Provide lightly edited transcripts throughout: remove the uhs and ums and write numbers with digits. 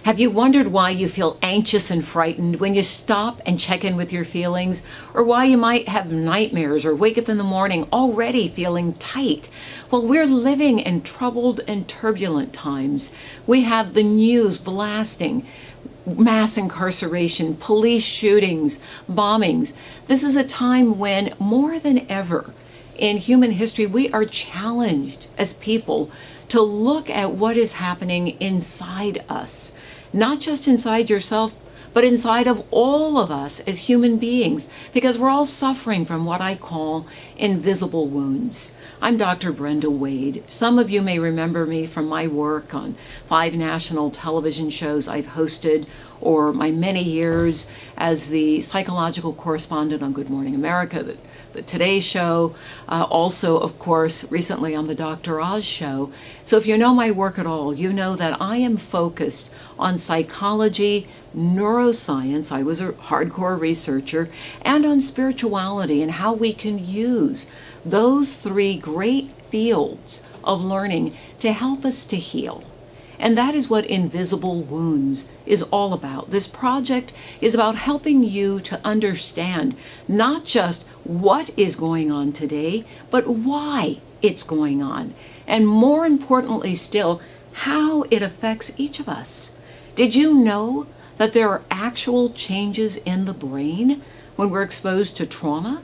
Have you wondered why you feel anxious and frightened when you stop and check in with your feelings? Or why you might have nightmares or wake up in the morning already feeling tight? Well, we're living in troubled and turbulent times. We have the news blasting, mass incarceration, police shootings, bombings. This is a time when, more than ever in human history, we are challenged as people to look at what is happening inside us. Not just inside yourself, but inside of all of us as human beings, because we're all suffering from what I call invisible wounds. I'm Dr. Brenda Wade. Some of you may remember me from my work on 5 national television shows I've hosted, or my many years as the psychological correspondent on Good Morning America, the Today Show, also, of course, recently on the Dr. Oz Show. So if you know my work at all, you know that I am focused on psychology, neuroscience, I was a hardcore researcher, and on spirituality and how we can use those 3 great fields of learning to help us to heal. And that is what Invisible Wounds is all about. This project is about helping you to understand not just what is going on today, but why it's going on. And more importantly still, how it affects each of us. Did you know that there are actual changes in the brain when we're exposed to trauma?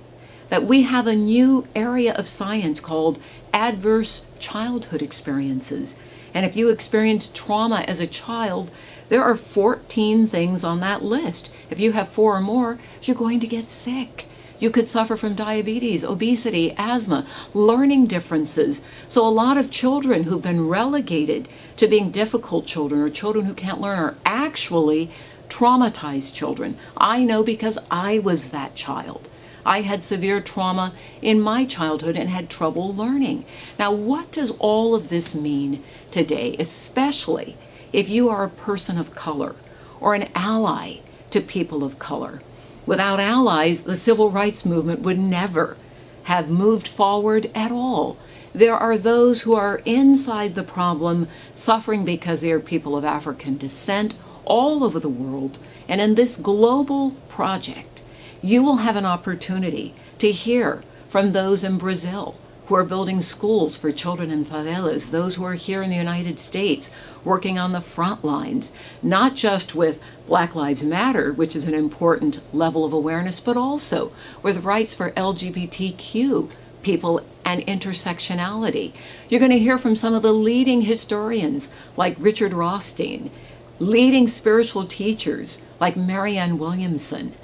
That we have a new area of science called adverse childhood experiences. And if you experienced trauma as a child, there are 14 things on that list. If you have 4 or more, you're going to get sick. You could suffer from diabetes, obesity, asthma, learning differences. So a lot of children who've been relegated to being difficult children or children who can't learn are actually traumatized children. I know because I was that child. I had severe trauma in my childhood and had trouble learning. Now, what does all of this mean today, especially if you are a person of color or an ally to people of color? Without allies, the civil rights movement would never have moved forward at all. There are those who are inside the problem, suffering because they are people of African descent all over the world. And in this global project, you will have an opportunity to hear from those in Brazil who are building schools for children in favelas, those who are here in the United States working on the front lines, not just with Black Lives Matter, which is an important level of awareness, but also with rights for LGBTQ people and intersectionality. You're going to hear from some of the leading historians like Richard Rothstein, leading spiritual teachers like Marianne Williamson.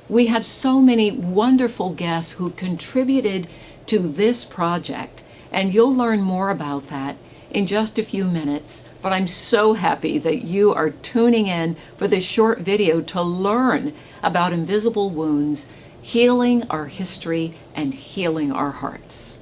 We have so many wonderful guests who've contributed to this project, and you'll learn more about that in just a few minutes. But I'm so happy that you are tuning in for this short video to learn about invisible wounds, healing our history, and healing our hearts.